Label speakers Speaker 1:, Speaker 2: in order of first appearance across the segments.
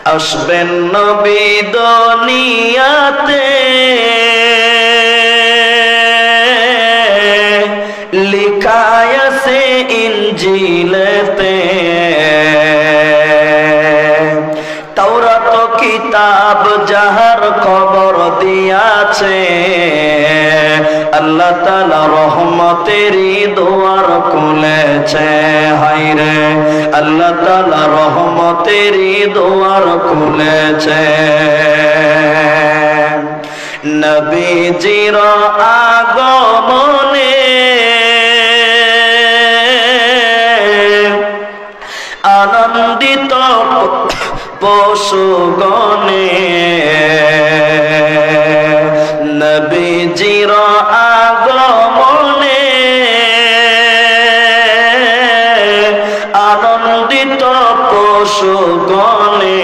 Speaker 1: আসবেন নবী দুনিয়াতে, লিখা আছে ইনজিলেতে। তাওরাত কিতাব যাহার খবর দিয়াছে, আল্লাহ তাআলা রহমতেরই দুয়ার খুলেছে। হায়রে আল্লাহ তাআলা রহমতেরই দুয়ার খুলেছে। নবীজির আগমনে আনন্দিত পশুগণে, নবীজির আগমনে আনন্দিত পশুগণে,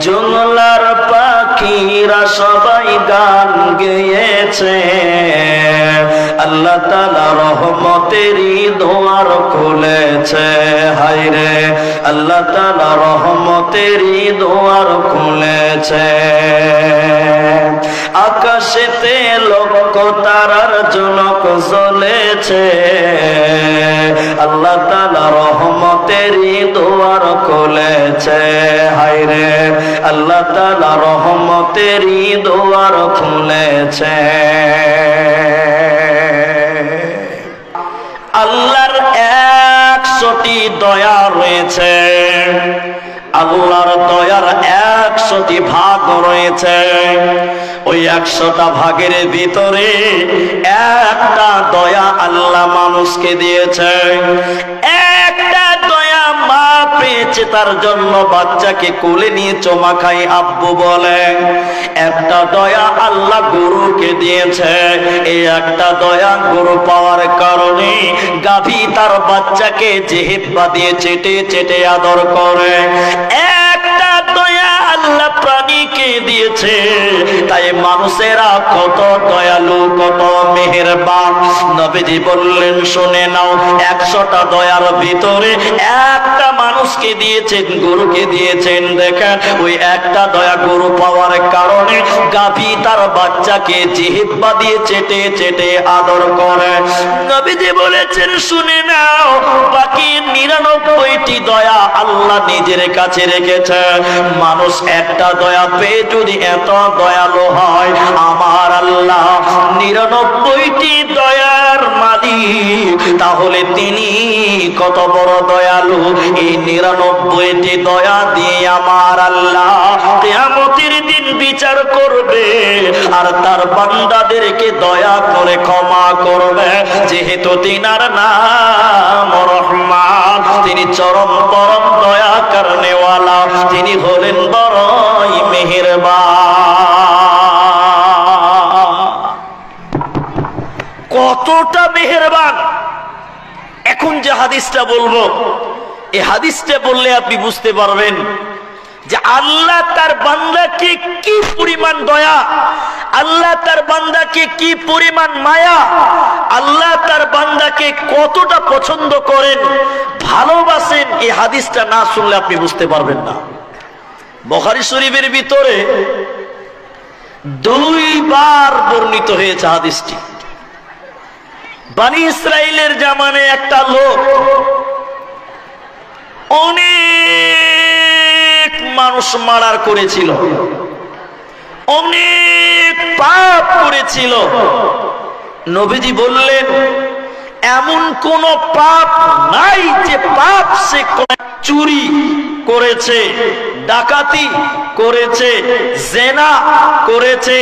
Speaker 1: জুমলার পাখিরা সবাই গান গেয়েছে। আল্লাহ তাআলা রহমতেরই দুয়ার খুলেছে। হায়রে আল্লাহ তাআলা রহমতেরই দুয়ার খুলেছে। আকাশেতে লক্ষ তারার ঝলক জ্বলেছে, আল্লাহ তাআলা রহমতেরই দুয়ার খুলেছে। হায়রে আল্লাহ তাআলা রহমতেরই দুয়ার খুলেছে। আল্লাহর 100টি দয়া রয়েছে, আল্লাহর দয়ার 100টি ভাগ রয়েছে। ওই 100টা ভাগের ভিতরে একটা দয়া আল্লাহ মানুষকে দিয়েছে। একটা দয়া মা পেয়েছে, তার জন্য বাচ্চাকে কোলে নিয়ে চুমা খাই আব্বু বলে। একটা দয়া আল্লাহ গরুকে দিয়েছে। এই একটা দয়া গরু পাওয়ার কারণে গাভী তার বাচ্চাকে জিহ্বা দিয়ে চেটে চেটে আদর করে। একটা দয়া আল্লাহ প্রাণীকে দিয়েছে। তাই মানুষেরা কত দয়ালু, কত মেহেরবান। নবীজি বললেন, শুনে নাও, 100টা দয়ার ভিতরে একটা মানুষকে দিয়েছেন, গরুকে দিয়েছেন। দেখেন ওই একটা দয়া গরু পাওয়ার কারণে গাভী তার বাচ্চাকে জিহ্বা দিয়ে চেটে চেটে আদর করে। নবীজি বলেছেন, শুনে নাও, বাকি 99টি দয়া আল্লাহ নিজের কাছে রেখেছে। মানুষ একটা দয়া পেয়ে যদি এত দয়ালু হয়, আমার আল্লাহ 99টি দয়ার মালিক, তাহলে তিনি কত বড় দয়ালু। এই 99টি দয়া দিয়ে আমার আল্লাহ কিয়ামতের দিন বিচার করবে, আর তার বান্দাদেরকে দয়া করে ক্ষমা করবে। যেহেতু তিনার নাম রহমান, তিনি চরম পরম দয়া করনেওয়ালা, তিনি হলেন বড়ই মেহেরবান। কতটা মেহেরবান! এখন যে হাদিসটা বলবো, এই হাদিসটা বললে আপনি বুঝতে পারবেন যে আল্লাহ তার বান্দাকে কি পরিমাণ দয়া, আল্লাহ তার বান্দাকে কি পরিমাণ মায়া, আল্লাহ তার বান্দাকে কতটা পছন্দ করেন, ভালোবাসেন। এই হাদিসটা না শুনলে আপনি বুঝতে পারবেন না। বুখারী শরীফের ভিতরে 2 বার বর্ণিত হয়েছে হাদিসটি। বনি ইসরাইলের জামানে একটা লোক অনেক মানুষ মারার করেছিল, অনেক পাপ করেছিল। নবীজি বললেন, এমন কোন পাপ নাই যে পাপ সে চুরি করেছে, ডাকাতি করেছে, জেনা করেছে,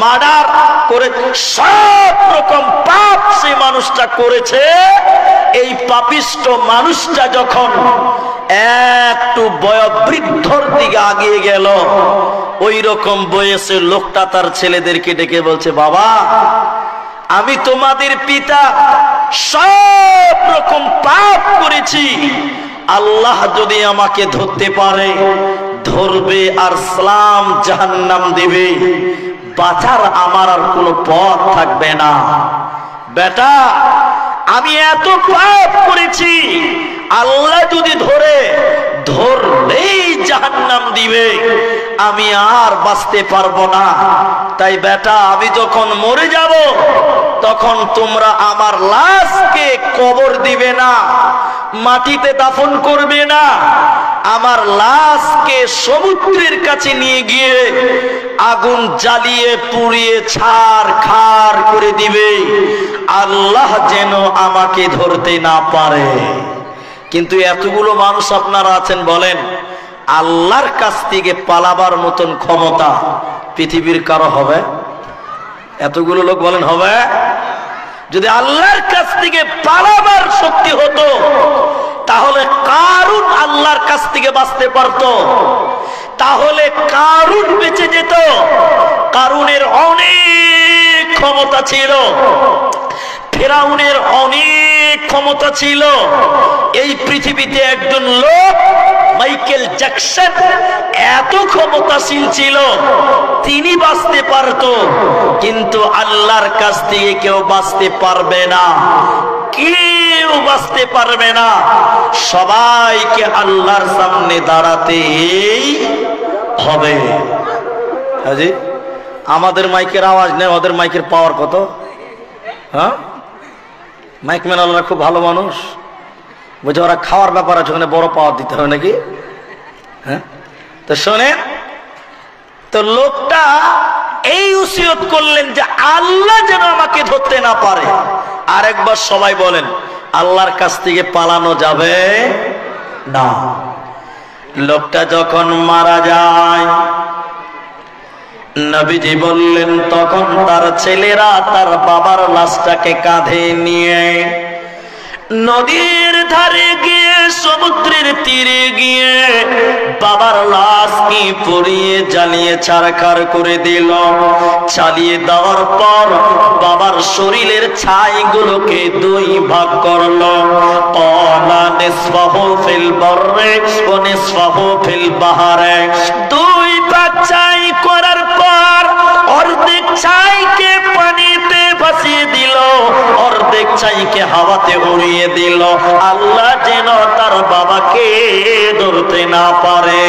Speaker 1: মার্ডার করে, সব রকম পাপ সে মানুষটা করেছে। এই পাপিষ্ট মানুষটা যখন একটু বয়োবৃদ্ধর দিকে আগিয়ে গেল, ওই রকম বয়সের লোকটা তার ছেলেদেরকে ডেকে বলছে, বাবা, আমি তোমাদের পিতা, সব রকম পাপ করেছি। আল্লাহ যদি আমাকে ধরতে পারে ধরবে, আর সালাম জাহান্নাম দিবে, বাঁচার আমার আর কোনো পথ থাকবে না। বেটা, আমি এত পাপ করেছি, আল্লাহ যদি দিবে, আমি আর বাঁচতে পারবো না। তাই বেটা, আমি যখন মরে যাব তখন তোমরা আমার লাশকে কবর দিবে না, মাটিতে দাফন করবে না, আমার লাশকে সমুদ্রের কাছে নিয়ে গিয়ে আগুন জ্বালিয়ে পুড়িয়ে ছারখার করে দিবে, আল্লাহ যেন আমাকে ধরতে না পারে। কিন্তু এতগুলো মানুষ আপনারা আছেন, বলেন আল্লাহর কাছ থেকে পালাবার মতন ক্ষমতা পৃথিবীর কারো হবে? এতগুলো লোক বলেন হবে? যদি আল্লাহর কাছ থেকে পালাবার শক্তি হতো তাহলে কারুন আল্লাহর কাছ থেকে বাঁচতে পারত, তাহলে কারুন বেঁচে যেত। কারুনের অনেক ক্ষমতা ছিল, ফেরাউনের অনেক ক্ষমতা ছিল। এই পৃথিবীতে একজন লোক মাইকেল জ্যাকসন এত ক্ষমতাশীল ছিল, তিনি বাঁচতে পারত, কিন্তু আল্লাহর কাছ থেকে কেউ বাঁচতে পারবে না, কেউ বাঁচতে পারবে না। সবাইকে আল্লাহর সামনে দাঁড়াতেই হবে। হাজি, আমাদের মাইকের আওয়াজ নেই, ওদের মাইকের পাওয়ার কত? হ্যাঁ, মাইকম্যান আল্লাহরা খুব ভালো মানুষ, বুঝে ওরা খাওয়ার ব্যাপার আছে, ওখানে বড় পাওয়ার দিতে হবে নাকি? হ্যাঁ, তো শোনেন, তো লোকটা এই উসিয়ত করলেন যে আল্লাহ যেন আমাকে ধরতে না পারে। আরেকবার সবাই বলেন, আল্লাহর কাছ থেকে পালানো যাবে না। লোকটা যখন মারা যায়, নবীজি বললেন, তখন তার ছেলেরা তার বাবার লাশটাকে কাঁধে নিয়ে নদীর ধারে গিয়ে, সমুদ্রের তীরে গিয়ে বাবার লাশকে পুড়িয়ে জ্বালিয়ে ছারখার করে দিল। চালিয়ে দেওয়ার পর বাবার শরীরের ছাইগুলোকে দুই ভাগ করলো। ক্বালা নিসফাহু ফিল বাররি ওয়া নিসফাহু ফিল বাহরি। দুই ভাগ ছাই করার পর অর্ধেক ছাইকে পানিতে ভাসিয়ে দিল, অর্ধেক ছাইকে হাওয়াতে উড়িয়ে দিল, আল্লাহ যেন তার বাবাকে ধরতে না পারে।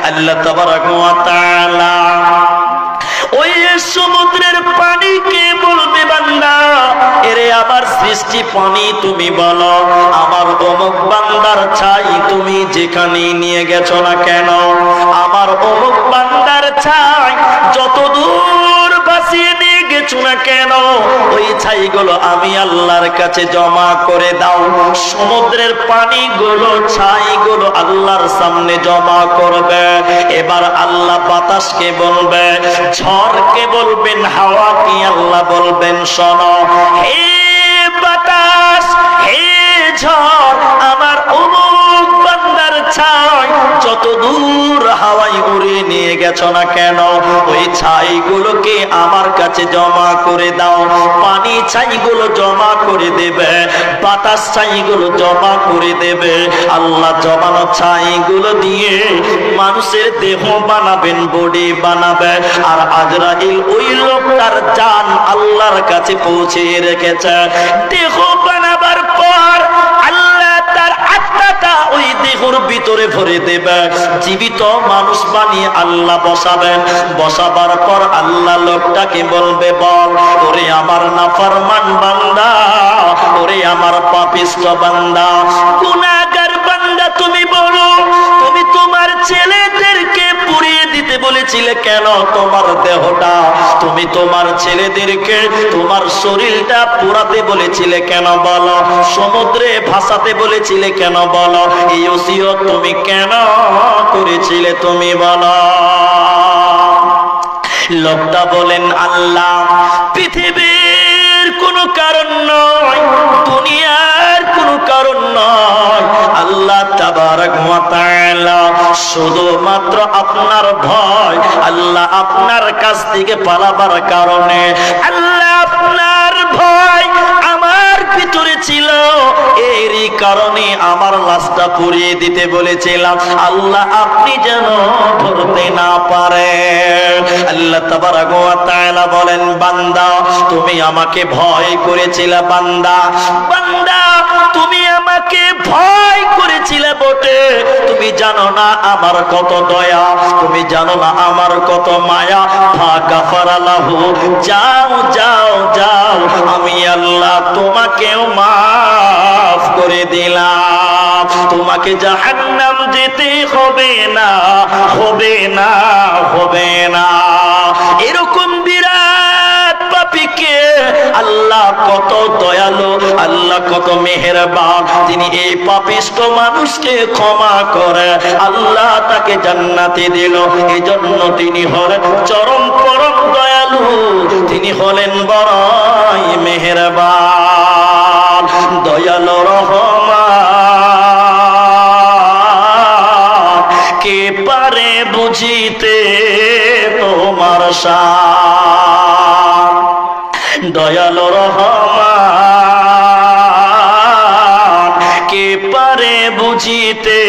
Speaker 1: আল্লাহ তাবারাক ওয়া তাআলা ওই সমুদ্রের পানিকে বলবে, বান্দা, এরে আমার সৃষ্টি পানি, তুমি বলো আমার অমুক বান্দার ছাই তুমি যেখানে নিয়ে গেছো না কেন, আমার অমুক বান্দার ছাই যত দূর ভাসিয়ে নিয়ে গেছো না কেন, ওই ছাইগুলো আমি আল্লাহর কাছে জমা করে দাও। সমুদ্রের পানিগুলো, ছাইগুলো আল্লাহর সামনে জমা করবে। এবার আল্লাহ বাতাসকে বলবে, ঝড়কে বলবেন, হাওয়াকে আল্লাহ বলবেন, শোনো হে বাতাস, হে ঝড়, আমার অমুক বান্দার ছাই যত দূর হাওয়ায় উড়িয়ে নিয়ে গেছো না কেন, ওই ছাইগুলোকে আমার কাছে জমা করে দাও। পানি ছাইগুলো জমা করে দেবে, বাতাস ছাইগুলো জমা করে দেবে। আল্লাহ জমানো ছাইগুলো দিয়ে মানুষের দেহ বানাবেন, বডি বানাবে। আর আজরাইল ওই লোকটার জান আল্লাহর কাছে পৌঁছে রেখেছে। দেহ বানাবার পর আল্লাহ তার আত্মাটা ওই দেহর ভিতরে ভরে দেবে। জীবিত মানুষ বানিয়ে আল্লাহ বসাবেন। বসাবার পর আল্লাহ লোকটাকে বলবে, বল ওরে আমার নাফরমান বান্দা, ওরে আমার পাপিষ্ঠ বান্দা, গুনাহগার বান্দা, তুমি বলো, তুমি তোমার ছেলেদেরকে পুড়িয়ে দিতে বলেছিলে কেন তোমার দেহটা? তুমি তোমার ছেলেদেরকে তোমার শরীরটা পুরাতে বলেছিলে কেন বলো? সমুদ্রে ভাসাতে বলেছিলে কেন বলো? এই ওসিয়ত তুমি কেন করেছিলে তুমি বলো? লোকটা বলেন, আল্লাহ, পৃথিবীর কোনো কারণ নয়, দুনিয়ার কোনো কারণ নয়, আল্লাহ তাবারাক ওয়া তাআলা শুধুমাত্র আপনার ভয়, আল্লাহ আপনার কাছ থেকে পালাবার কারণে, আল্লাহ আপনার ভয় আমার ভিতরে ছিল, এরই কারণে আমার লাশটা পুড়িয়ে দিতে বলেছিলাম, আল্লাহ আপনি যেন ধরতে না পারেন। আল্লাহ তাবারাক ওয়া তাআলা বলেন, বান্দা, তুমি আমাকে ভয় করেছিলে, বান্দা, বান্দা, তুমি আমাকে ভয় করেছিলে বটে, তুমি তুমি জানো না আমার কত দয়া, তুমি জানো না আমার কত মায়া। ফাগাফারা লাহু, যাও যাও যাও, আমি আল্লাহ তোমাকেও মাফ করে দিলাম। তোমাকে জাহান্নাম যেতে হবে না, হবে না, হবে না। এরকম বিরাট পাপীকে আল্লাহ কত দয়ালু, আল্লাহ কত মেহেরবান, তিনি এই পাপিষ্ঠ মানুষকে ক্ষমা করে আল্লাহ তাকে জান্নাতে দিল। এজন্য তিনি হলেন চরম পরম দয়ালু, তিনি হলেন বড়ই মেহেরবান, দয়ালু রহমান। কে পারে বুঝিতে তোমার শান, দয়ালু রহমান। কে পারে বুঝিতে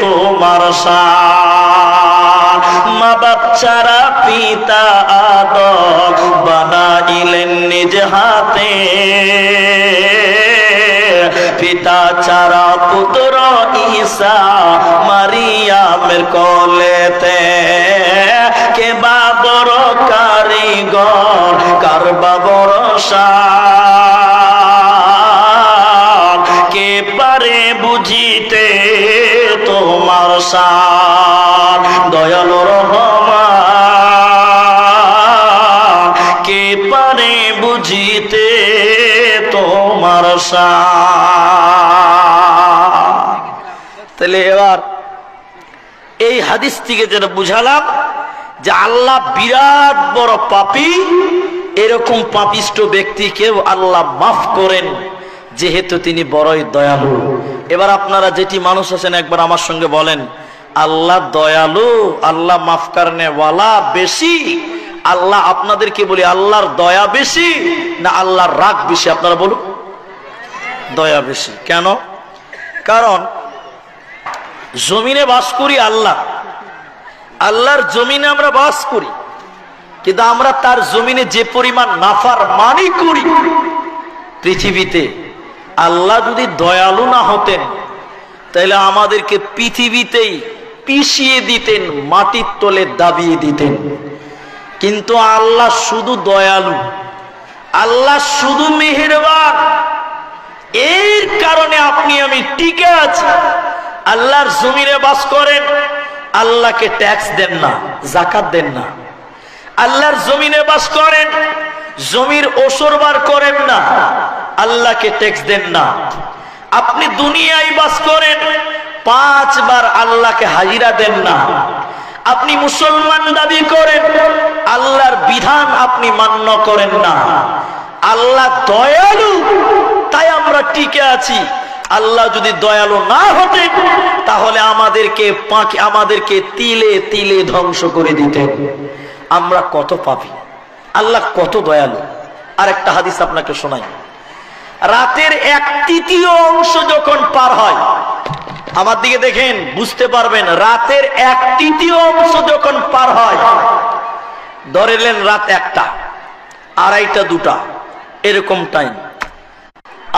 Speaker 1: তোমার শান। মা বাচ্চারা পিতা আদম বানাইলেন নিজ হাতে, পিতা চারা পুত্র ঈসা মারিয়ামের কোলেতে। কে বা বড় কারিগর, কার বা বড় শান। কে পারে বুঝিতে তোমার শান, দয়ালু রহমান। কে পারে বুঝিতে তোমার শান। তাহলে এবার এই হাদিস থেকে যেটা বুঝালাম যে আল্লাহ বিরাট বড় পাপী, এরকম পাপিষ্ঠ ব্যক্তিকেও আল্লাহ মাফ করেন যেহেতু তিনি বড়ই দয়ালু। এবার আপনারা যেটি মানুষ আছেন একবার আমার সঙ্গে বলেন, আল্লাহ দয়ালু, আল্লাহ মাফ করনে ওয়ালা বেশি। আল্লাহ, আপনাদেরকে বলি, আল্লাহর দয়া বেশি না আল্লাহর রাগ বেশি? আপনারা বলুন। দয়া বেশি। কেন? কারণ জমিনে বাস করি আল্লাহ, আল্লাহর জমিনে আমরা বাস করি, কিন্তু আমরা তার জমিনে যে পরিমাণ নাফরমানি করি পৃথিবীতে, আল্লাহ যদি দয়ালু না হতেন তাহলে আমাদেরকে পৃথিবীতেই পিষিয়ে দিতেন, মাটির তলে দাবিয়ে দিতেন। কিন্তু আল্লাহ শুধু দয়ালু, আল্লাহ শুধু মেহেরবান, এর কারণে আপনি আমি টিকে আছি। আল্লাহর জমিনে বাস করেন, আল্লাহকে ট্যাক্স দেন না, যাকাত দেন না। আল্লাহর জমিনে বাস করেন, জমির ওসর বার করেন না, আল্লাহকে ট্যাক্স দেন না। আপনি দুনিয়ায় বাস করেন, 5 বার আল্লাহকে হাজিরা দেন না। আপনি মুসলমান দাবি করেন, আল্লাহর বিধান আপনি মান্য করেন না। আল্লাহ দয়ালু, তাই আমরা টিকে আছি। আল্লাহ যদি দয়ালু না হতেন তাহলে আমাদেরকে তিলে তিলে ধ্বংস করে দিতেন। আমরা কত পাপী, আল্লাহ কত দয়ালু। আর একটা হাদিস আপনাকে শোনাই। রাতের 1/3 অংশ যখন পার হয়, আমার দিকে দেখেন, বুঝতে পারবেন। রাতের 1/3 অংশ যখন পার হয়, ধরেলেন রাত 1টা, 2:30, 2টা, এরকম টাইম,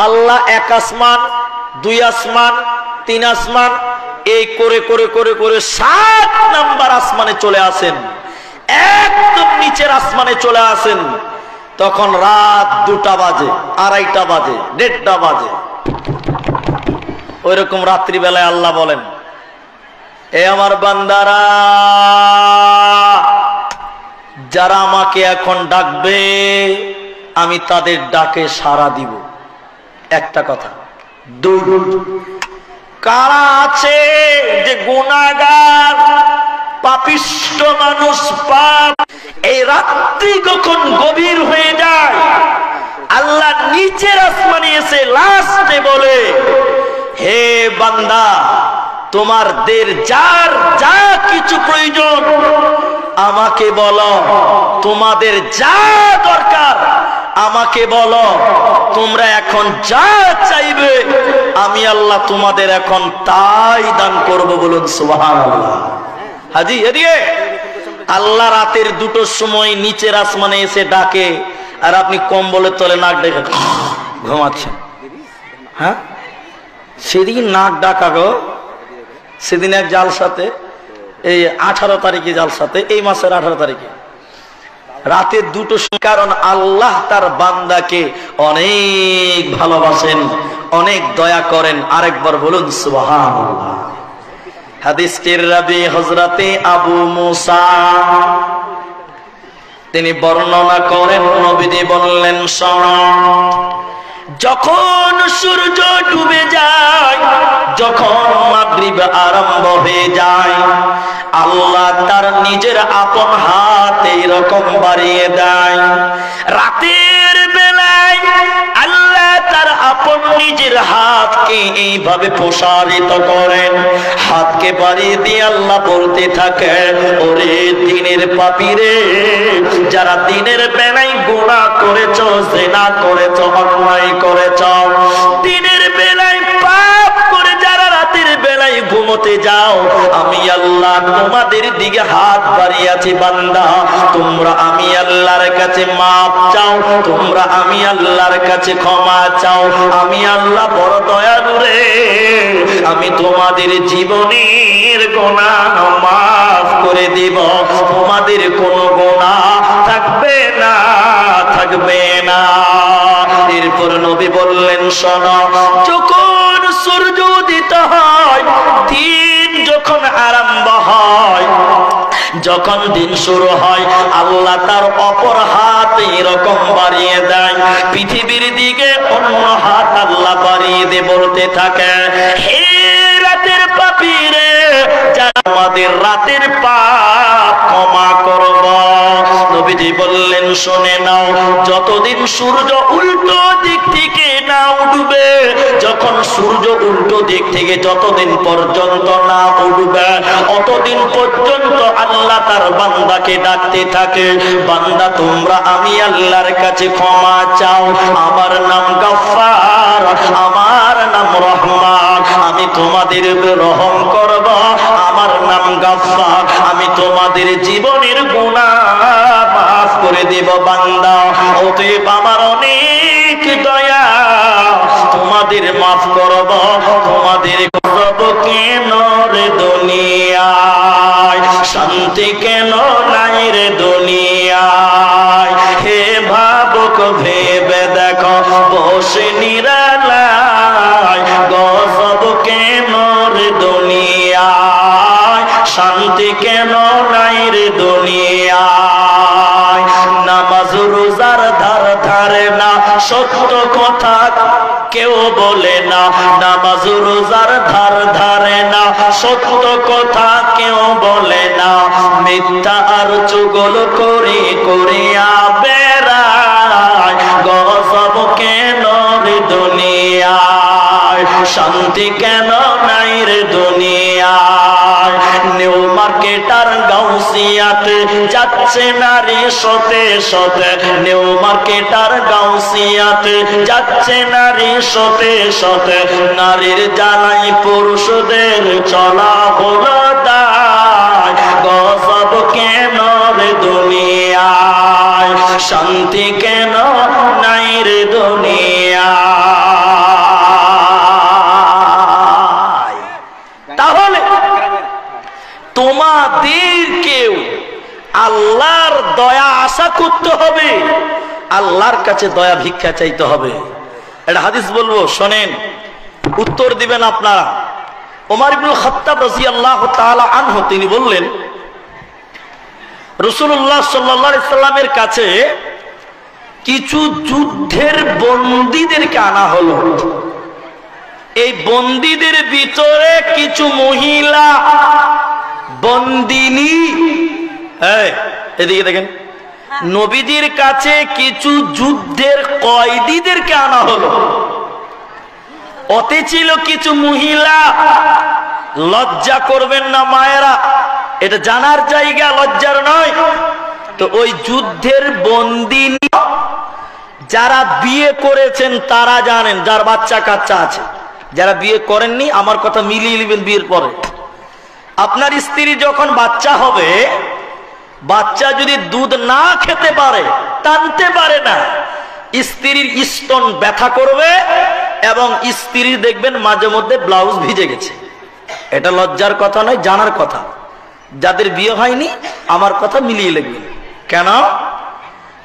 Speaker 1: আল্লাহ 1 আসমান, 2 আসমান, 3 আসমান, এই করে করে করে করে 7 নাম্বার আসমানে চলে আসেন, একদম নিচের আসমানে চলে আসেন। তখন রাত 2টা বাজে, 2:30টা বাজে, 1:30টা বাজে। ওই রকম রাত্রিবেলায় আল্লাহ বলেন, এ আমার বান্দারা, যারা আমাকে এখন ডাকবে আমি তাদের ডাকে সাড়া দিব। একটা কথা। 2, কারা আছে যে গুনাহগার পাপিষ্ঠ মানুষ, পাপ, এই রাত্রি যখন গভীর হয়ে যায়, আল্লাহ নিচের আসমানে এসে লাস্টে বলে, হে বান্দা, তোমাদের যার যা কিছু প্রয়োজন আমাকে বলো, তোমাদের যা দরকার আমাকে বলো, তোমরা এখন যা চাইবে আমি আল্লাহ তোমাদের এখন তাই দান করব। বলুন সুবহানাল্লাহ। হাজি, এদিকে আল্লাহ রাতের 2টোর সময় নিচের আসমানে এসে ডাকে, আর আপনি কম্বলের তলে নাক ডেকে ঘুমাচ্ছেন। হ্যাঁ, সেদিকে নাক ডাকা গো, সেদিন এক জালসাতে, এই 18 তারিখে জালসাতে, এই মাসের 18 তারিখে রাতে দুটো, কারণ আল্লাহ তার বান্দাকে অনেক ভালোবাসেন, অনেক দয়া করেন। আরেকবার বলুন সুবহানাল্লাহ। হাদিসটির রাবী হযরতে আবু মুসা, তিনি বর্ণনা করেন, নবীজি বললেন, শোনো, যখন সূর্য ডুবে যায়, যখন মাগরিব আরম্ভ হয়ে যায়, আল্লাহ তার নিজের আপন হাত এইরকম বাড়িয়ে দেয়। রাতের বেলায় আল্লাহ তার আপন নিজের হাতকে এইভাবে প্রসারিত করেন, হাতকে বাড়িয়ে দিয়ে আল্লাহ বলতে থাকে, ওরে দিনের পাপীরে, যারা দিনের বেলায় গুনাহ করেছো, জিনা করেছো, অন্যায় করেছো, দিনের বেলায় পাপ করে যারা রাতের বেলায় ঘুমোতে যাও, আমি আল্লাহ তোমাদের দিকে হাত বাড়িয়েছি, বান্দা তোমরা আমি আল্লাহর কাছে মাপ চাও, তোমরা আমি আল্লাহর কাছে ক্ষমা চাও, আমি আল্লাহ বড় দয়ালু রে, আমি তোমাদের জীবনের গুনাহ মাফ করে দিব, তোমাদের কোনো গুনাহ থাকবে না, থাকবে না। এরপর নবী বললেন, শোনো, যখন সূর্য উদিত হয়, দিন যখন আরম্ভ হয়, যখন দিন শুরু হয়, আল্লাহ তার অপর হাত এরকম বাড়িয়ে দেয়, পৃথিবীর দিকে অন্য হাত আল্লাহ বাড়িয়ে দিয়ে বলতে থাকে, হে রাতের পাপীরে, যারা আমাদের রাতের পাপ ক্ষমা করব। নবীজি বললেন, শুনে নাও, যতদিন সূর্য উল্টো দিক থেকে না উঠবে, যখন সূর্য উল্টো দিক থেকে যতদিন পর্যন্ত না উঠবে, অতদিন পর্যন্ত আল্লাহ তার বান্দাকে ডাকতে থাকে, বান্দা তোমরা আমি আল্লাহর কাছে ক্ষমা চাও, আমার নাম গফফার, আমার নাম রহমান, আমি তোমাদের রহম করব, আমার নাম গফফার, আমি তোমাদের জীবনের গুনাহ মাফ করে দেব। বান্দা অতএব আমার অনেক দয়া, তোমাদের মাফ করব, তোমাদের করব কেন রে দুনিয়ায়, শান্তি কেন নাই রে দুনিয়ায়, হে ভাবুক ভেবে দেখো, বসে নিরালায়, গজব কেন রে দুনিয়ায়, শান্তি কেন নাই রে দুনিয়ায়। নামাজ রোজার ধার ধারে না, সত্য কথা কেউ বলে না, নামাজ রোজার ধার ধারে না, সত্য কথা কেউ বলে না, মিথ্যা আর চুগল করে করিয়া বেড়ায়, গজব কেন রে দুনিয়ায়, শান্তি কেন নাই রে দুনিয়ায়। নিউ মার্কেটার গাউসিয়াতে যাচ্ছে নারী শতে শতে, নিউ মার্কেটার গাউসিয়াতে যাচ্ছে নারী শতে শতে, নারীর জ্বালাই পুরুষদের চলা হলো দায়, গজব কেন রে দুনিয়ায়, শান্তি কেন নাই রে দুনিয়ায়। তাহলে তোমাদেরকেও আল্লাহর দয়া আশা করতে হবে, আল্লাহর কাছে দয়া ভিক্ষা চাইতে হবে। একটা হাদিস বলবো, শোনেন, উত্তর দিবেন আপনারা। ওমর ইবনুল খাত্তাব রাদিয়াল্লাহু তাআলা আনহু, তিনি বললেন, রাসূলুল্লাহ সাল্লাল্লাহু আলাইহি সাল্লামের কাছে কিছু যুদ্ধের বন্দীদেরকে আনা হলো। এই বন্দীদের ভিতরে কিছু মহিলা বন্দিনী, এদিকে দেখেন, নবীজির কাছে কিছু যুদ্ধের কয়েদীদেরকে আনা হলো। অতে ছিল কিছু মহিলা, লজ্জা করবেন না মায়েরা, এটা জানার জায়গা, লজ্জার নয়। তো ওই যুদ্ধের বন্দিনী যারা বিয়ে করেছেন তারা জানেন, যার বাচ্চা কাচ্চা আছে। যারা বিয়ে করেননি আমার কথা মিলিয়ে নেবেন বিয়ের পরে। আপনার স্ত্রী যখন বাচ্চা হবে, বাচ্চা যদি দুধ না খেতে পারে, টানতে পারে না, স্ত্রীর স্তন ব্যথা করবে এবং স্ত্রী দেখবেন মাঝে মধ্যে ব্লাউজ ভিজে গেছে। এটা লজ্জার কথা নয়, জানার কথা। যাদের বিয়ে হয়নি আমার কথা মিলিয়ে লিখবেন। কেন?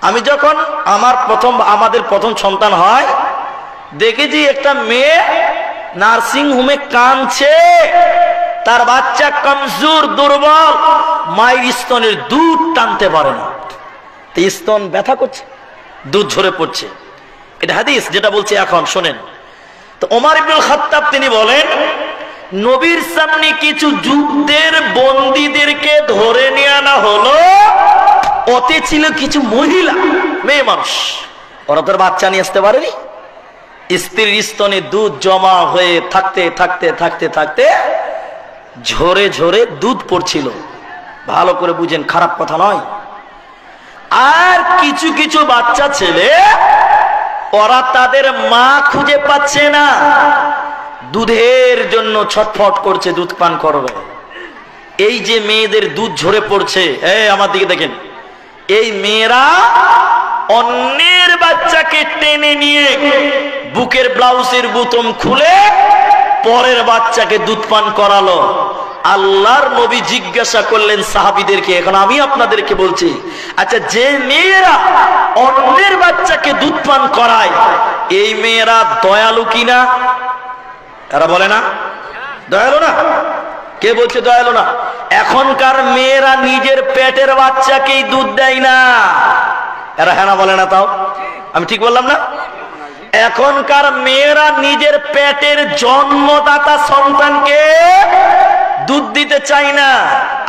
Speaker 1: আমি যখন আমাদের প্রথম সন্তান হয়, দেখেছি একটা মেয়ে নার্সিং হোমে কাঁদছে, তার বাচ্চা কমজোর, দুর্বল, মায়ের স্তনের দুধ টানতে পারে না, স্তন ব্যথা করছে, দুধ ঝরে পড়ছে। এটা হাদিস যেটা বলছে এখন শোনেন। তো ওমর ইবনুল খাত্তাব তিনি বলেন, নবীর সামনে কিছু যুদ্ধের বন্দীদেরকে ধরে নিয়ে আনা হলো। ওতে ছিল কিছু মহিলা, মেয়ে মানুষ, ওরা তোর বাচ্চা নিয়ে আসতে পারেনি। স্ত্রীর স্তনে দুধ জমা হয়ে থাকতে থাকতে থাকতে থাকতে ঝরে ঝরে দুধ পড়ছিল। ভালো করে বুঝেন, খারাপ কথা নয়। আর কিছু কিছু বাচ্চা ছেলে, ওরা তাদের মা খুঁজে পাচ্ছে না, দুধের জন্য ছটফট করছে, দুধ পান করবে। এই যে মেয়েদের দুধ ঝরে পড়ছে, আমার দিকে দেখেন, এই মেয়েরা অন্যের বাচ্চাকে টেনে নিয়ে বুকের ব্লাউজের বুতাম খুলে পরের বাচ্চাকে দুধ পান করালো। আল্লাহর নবী জিজ্ঞাসা করলেন সাহাবীদেরকে, এখন আমি আপনাদেরকে বলছি, আচ্ছা যে মেয়েরা অন্যের বাচ্চাকে দুধ পান করায়, এই মেয়েরা দয়ালু কিনা? এরা বলে না দয়ালু না? কে বলছে দয়ালু না? এখনকার মেয়েরা নিজের পেটের বাচ্চাকেই দুধ দেয় না। এরা হ্যাঁ না বলে না? তাও আমি ঠিক বললাম না? এখনকার মেয়েরা নিজের পেটের জন্মদাতা সন্তানকে দুধ দিতে চায় না।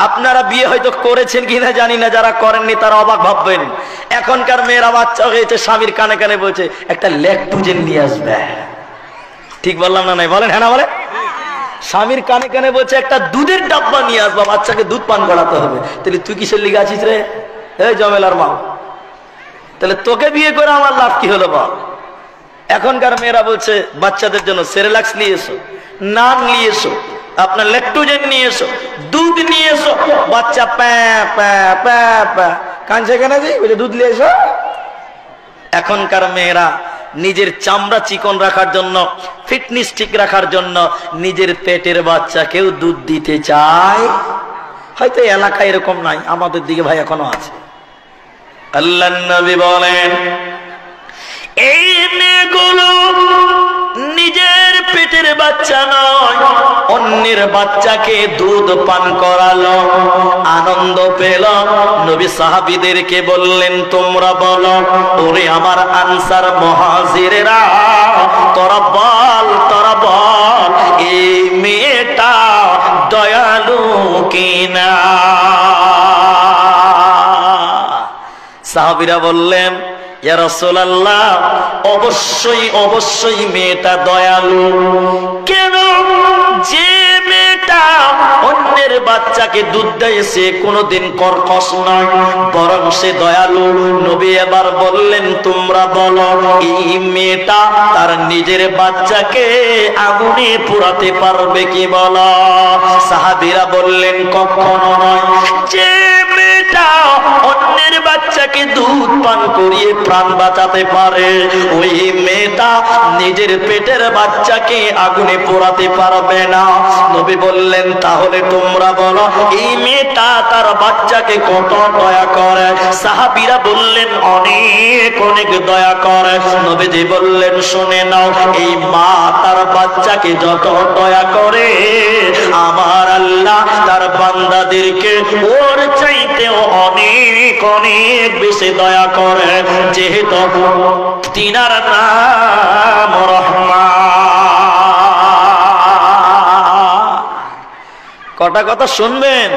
Speaker 1: আপনারা বিয়ে হয়তো করেছেন কিনা জানি না, যারা করেননি তারা অবাক ভাববেন। এখনকার মেয়েরা বাচ্চা হয়েছে, স্বামীর কানে কানে বলছে একটা ল্যাকটোজেন নিয়ে আসবে। ঠিক বললাম না? নাই বলেন হ্যাঁ না বলে? স্বামীর কানে কানে বলছে একটা দুধের ডাব্বা নিয়ে আসবা, বাচ্চাকে দুধ পান করাতে হবে। তাহলে তুই কিসের লিগে আছিস রে? এই জমেলার মা, তাহলে তোকে বিয়ে করে আমার লাভ কি হলো বল? এখনকার মেয়েরা বলছে বাচ্চাদের জন্য সেরেলাক্স নিয়ে এসো, নান নিয়ে এসো, আপনার ল্যাকটোজেন নিয়ে এসো, দুধ নিয়ে এসো। বাচ্চা কাঁদছে কেন? বলে দুধ নিয়ে এসো। এখনকার মেয়েরা নিজের চামড়া চিকন রাখার জন্য, ফিটনেস ঠিক রাখার জন্য নিজের পেটের বাচ্চাকেও দুধ দিতে চায়। হয়তো এলাকায় এরকম নাই, আমাদের দিকে ভাই এখনো আছে। আল্লাহর নবী বলেন, এই মেয়েগুলো নিজের পেটের বাচ্চা নয়, অন্যের বাচ্চাকে দুধ পান করালো, আনন্দ পেল। নবী সাহাবীদেরকে বললেন, তোমরা বলো, ওরে আমার আনসার মুহাজিরেরা, তোরা বল এই মেয়েটা দয়ালু কিনা? সাহাবীরা বললেন, ইয়া রাসূলুল্লাহ, অবশ্যই অবশ্যই মেয়েটা দয়ালু। কেন? যে মেয়েটা অন্যের বাচ্চাকে দুধ দেয় সে কোনোদিন কর্কশ নয়, বরং সে দয়ালু। নবী এবার বললেন, তোমরা বলো, এই মেয়েটা তার নিজের বাচ্চাকে আগুনে পোড়াতে পারবে কি? বলো। সাহাবীরা বললেন, কখনো নয়। যে মেয়েটা অন্যের বাচ্চাকে দুধ পান করিয়ে প্রাণ বাঁচাতে পারে, ওই মেয়েটা নিজের পেটের বাচ্চাকে আগুনে পোড়াতে পারবে না। নবী বললেন, তাহলে তোমরা বলো, এই মেয়েটা তার বাচ্চাকে কত দয়া করে? সাহাবীরা বললেন, অনেক অনেক দয়া করে। নবীজি বললেন, শুনে নাও, এই মা তার বাচ্চাকে যত দয়া করে, আমার আল্লাহ তার বান্দাদেরকে ওর চাইতেও অনেক অনেক বেশি দয়া করে, যেহেতু তিনার নাম রহমান। কটা কথা শুনবেন।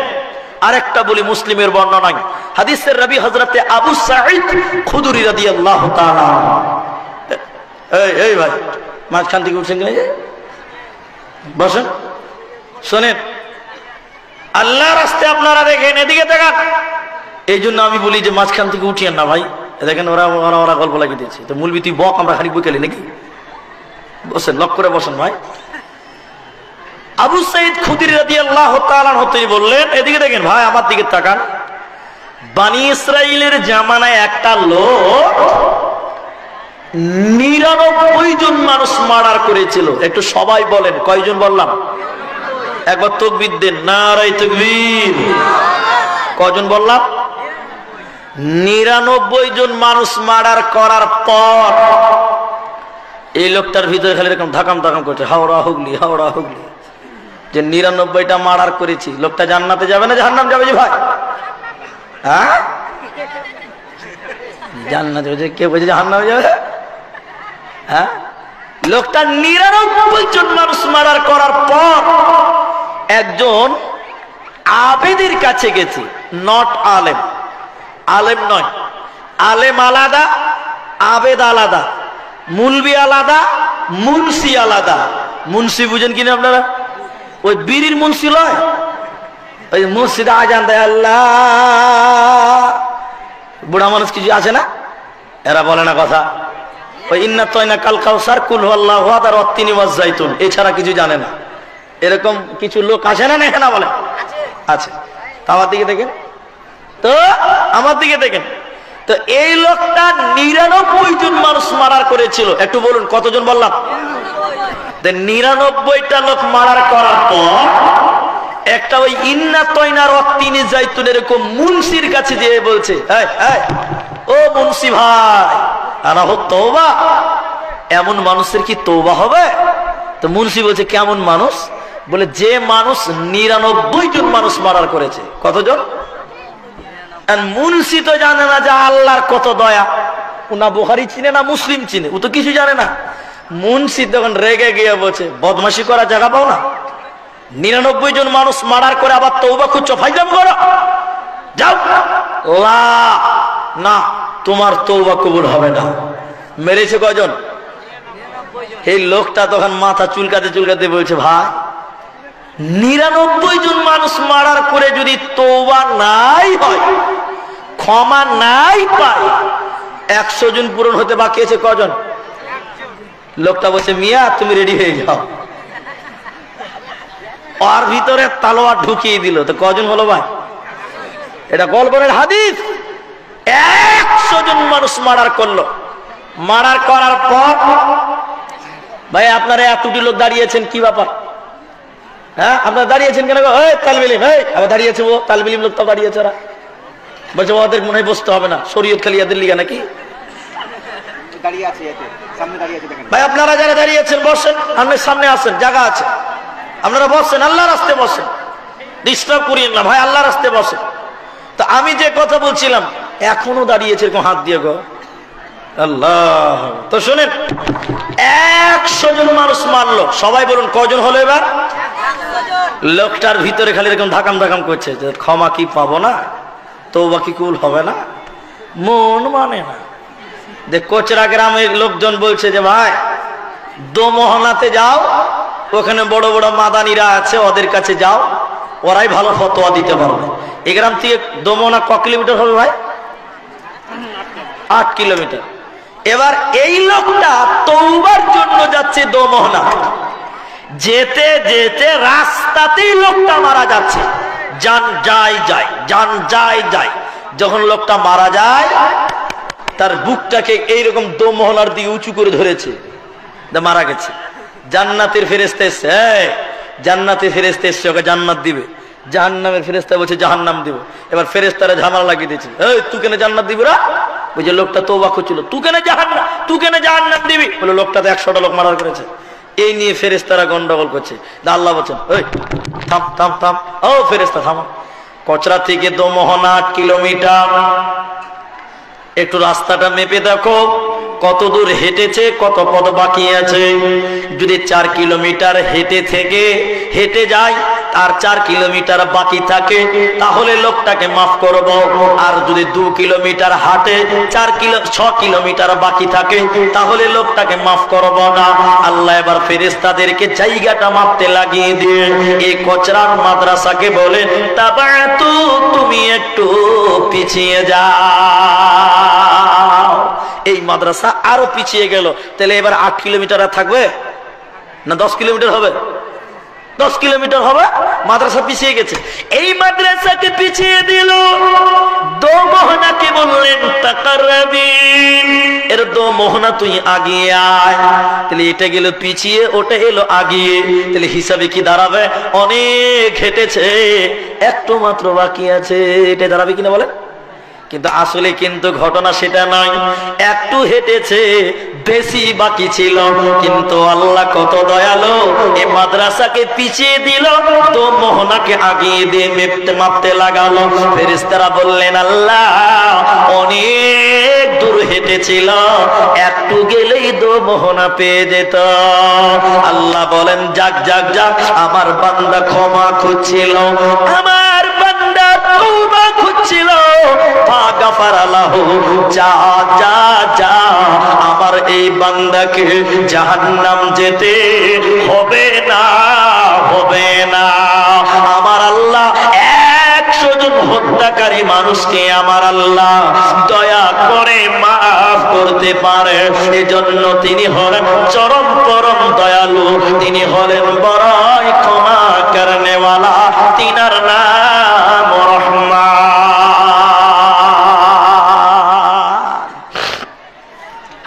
Speaker 1: আরেকটা বলি, মুসলিমের বর্ণনায় হাদিসের রাবী হযরতে আবু সাঈদ খুদরী রাদিয়াল্লাহু তাআলা। এই ভাই, মাঝখান থেকে উঠছেন কিনা? বসেন, শোনেন। আল্লাহ রাস্তায় আপনারা দেখেন, এদিকে তাকান। এই জন্য আমি বলি যে মাঝখান থেকে উঠিয়েন না ভাই। দেখেন ওরা ওরা ওরা গল্প লাগিয়ে দিয়েছে। তো মূলবি তুই বক, আমরা খানিক বই খেলি নাকি? বসেন, লক করে বসেন ভাই। আবু সাঈদ খুদরী রাদিয়াল্লাহু তাআলা তিনি বললেন, এদিকে দেখেন ভাই, আমার দিকে তাকান। বনি ইসরাইলের জামানায় একটা লোক 99 জন মানুষ মার্ডার করেছিল। একটু সবাই বলেন, কয়জন বললাম? একবার তাকবীর দেন, নারে তাকবীর। কজন বললাম? 99 জন মানুষ মার্ডার করার পর এই লোকটার ভিতরে খালি এরকম ধাকাম ধাকাম করছে, হাওড়া হুগলি হাওড়া হুগলি, যে 99টা মার্ডার করেছি। লোকটা জান্নাতে যাবে না জাহান্নাম যাবে? যে ভাই হ্যাঁ জান্নাতে যাবে, কে বলছে জাহান্নামে যাবে? হ্যাঁ, লোকটা 99 জন মানুষ মার্ডার করার পর একজন আবেদের কাছে গেছে, নট আলেম, আলেম নয়, আলেম আলাদা, আবেদ আলাদা, মুলবি আলাদা, মুন্সি আলাদা। মুন্সি বুঝেন কিনা আপনারা? ওই বিড়ির মুন্সি লয়, ওই মসজিদে আজান দেয় আল্লাহ, বুড়া মানুষ কিছু আছে না, এরা বলে না কথা, ওই ইন্না তয়না কাল কাউসার কুল আল্লাহু আহাদ আর অত্তিনি ওয়াজ জাইতুন, এছাড়া কিছু জানে না। এরকম কিছু লোক আসে না, এখানে বলে আছে। তো আমার দিকে দেখেন, তো আমার দিকে দেখেন, তো এই লোকটা 99 জন মানুষ মার্ডার করেছিল। একটু বলুন কতজন বললাম? 99টা লোক মার্ডার করার পর একটা ওই ইন্না তয়নার অত্তিনি জাইতুন এরকম মুন্সির কাছে যেয়ে বলছে, ও মুন্সি ভাই, আনা হো তওবা, এমন মানুষের কি তওবা হবে? তো মুন্সি বলছে কেমন মানুষ? বলে যে মানুষ 99 জন মানুষ মার্ডার করেছে। কতজন? মুন্সি তো জানে না যে আল্লাহর কত দয়া, না বুখারী চিনে না মুসলিম চিনে, ও তো কিছু জানে না। মুন্সি তখন রেগে গিয়ে বলছে, বদমাশি করার জায়গা পাও না? 99 জন মানুষ মার্ডার করে আবার তওবা খুঁজছো, ফাইজলাম করো, যাও। না, তোমার তওবা কবুল হবে না। মেরেছে কয়জন? এই লোকটা তখন মাথা চুলকাতে চুলকাতে বলছে, ভাই 99 জন মানুষ মার্ডার করে যদি তওবা নাই হয়, ক্ষমা নাই পায়, 100 জন পূরণ হতে বাকি আছে কজন? লোকটা বলছে, মিয়া তুমি রেডি হয়ে যাও। ওর ভিতরে তালোয়ার ঢুকিয়ে দিল। তো কজন হলো ভাই? এটা গল্পের হাদিস। 100 জন মানুষ মার্ডার করলো। মার্ডার করার পর ভাই আপনারা এতটি লোক দাঁড়িয়েছেন, কি ব্যাপার? হ্যাঁ, আপনারা দাঁড়িয়েছেন কেন? তালবে ইলম, আবার দাঁড়িয়েছে ও তালবে ইলম লোক তো দাঁড়িয়েছে। ওরা বলছে ওদের মনে হয় বসতে হবে না, শরীয়ত খালি এদের লিগা নাকি? ভাই আপনারা যারা দাঁড়িয়েছেন বসেন, আপনার সামনে আসেন, জায়গা আছে, আপনারা বসেন, আল্লাহর রাস্তায় বসেন, ডিস্টার্ব করিয়েন না ভাই, আল্লাহর রাস্তায় বসেন। তো আমি যে কথা বলছিলাম, এখনো দাঁড়িয়েছে এরকম হাত দিয়ে গো আল্লাহ। তো শোনেন, 100 জন মানুষ মারলো। সবাই বলুন কজন হলো এবার? লোকটার ভিতরে খালি এরকম ধাকাম ধাকাম করছে, যে ক্ষমা কি পাবো না, তওবা কি কবুল হবে না, মন মানে না। দেখ কোচরা গ্রামের লোকজন বলছে যে ভাই দোমোহনাতে যাও, ওখানে বড় বড় মাদানিরা আছে, ওদের কাছে যাও, ওরাই ভালো ফতোয়া দিতে পারবে। এই গ্রাম থেকে দোমোহনা ক কিলোমিটার হবে ভাই? 8 কিলোমিটার। এবার এই লোকটা তওবার জন্য যাচ্ছে দোমোহনা, যেতে যেতে রাস্তাতেই লোকটা মারা যাচ্ছে, জান যায় যায়, জান যায় যায়। যখন লোকটা মারা যায়, তার বুকটাকে এইরকম দোমোহনার দিকে উঁচু করে ধরেছে, মারা গেছে। জান্নাতের ফেরেশতা এসছে, জান্নাতের ফেরেশতা এসছে, ওকে জান্নাত দিবে। জাহান্নামের ফেরেশতা বলছে জাহান্নাম দিব। এবার ফেরেশতারা ঝামেলা লাগিয়ে দিয়েছে, তুই কেন জান্নাত দিবি রা? বুঝে লোকটা তওবা করছিল, তুই কেন জাহান্নাম দিবি? বলে লোকটা তো 100টা লোক মার্ডার করেছে। এই নিয়ে ফেরেশতারা গন্ডগোল করছে। আল্লাহ বলছেন, থাম থাম থাম, ও ফেরেশতা থামো, কচরা থেকে দোমোহনা 8 কিলোমিটার, একটু রাস্তাটা মেপে দেখো কত দূর হেঁটেছে, কত পথ বাকি আছে। যদি 4 কিলোমিটার হেঁটে যায়, আর 4 কিলোমিটার বাকি থাকে, তাহলে লোকটাকে মাফ করব। আর যদি 2 কিলোমিটার হাঁটে, 6 কিলোমিটার বাকি থাকে, তাহলে লোকটাকে মাফ করব না। আল্লাহ এবার ফেরেশতাদেরকে জায়গাটা মাপতে লাগিয়ে দিয়ে এই কচরার মাদ্রাসাকে বলে, তাবাতু তুমি একটু পিছিয়ে যাও। এই মাদ্রাসা আরো পিছিয়ে গেল। তাহলে এবার 8 কিলোমিটার থাকবে না 10 কিলোমিটার হবে? 10 কিলোমিটার হবে, মাদ্রাসা পিছিয়ে গেছে। এই মাদ্রাসাকে পিছিয়ে দিল। দো মোহনাকে বললেন তাকাররাবিন, এর দো মোহনা তুই আগিয়ে আয়। তাহলে এটা গেল পিছিয়ে, ওটা এলো আগিয়ে, তাহলে হিসাবে কি দাঁড়াবে? অনেক হেঁটেছে, একটু মাত্র বাকি আছে। এটা দাঁড়াবে কিনা বলেন? কিন্তু আসলে কিন্তু ঘটনা সেটা নয়। একটু হেঁটেছে, বেশি বাকি ছিল, কিন্তু আল্লাহ কত দয়ালু, এই মাদ্রাসাকে পিছিয়ে দিল, তো মোহনাকে আগিয়ে দিয়ে মাপতে লাগালো। ফেরেশতারা বললেন আল্লাহ অনেক দূর হেঁটেছিল, একটু গেলেই দো মোহনা পেয়ে যেত। আল্লাহ বলেন যাক যাক যাক, আমার বান্দা ক্ষমা খুঁজছিল, আমার বান্দা তওবা খুঁজছিল, যা যা যা, আমার এই বান্দাকে জাহান্নাম যেতে হবে না, হবে না। আমার আল্লাহ 100 জন হত্যাকারী মানুষকে আমার আল্লাহ দয়া করে মাফ করতে পারে। এজন্য তিনি হলেন চরম পরম দয়ালু, তিনি হলেন বড়ই ক্ষমা করনেওয়ালা, তিনার নাম রহমান।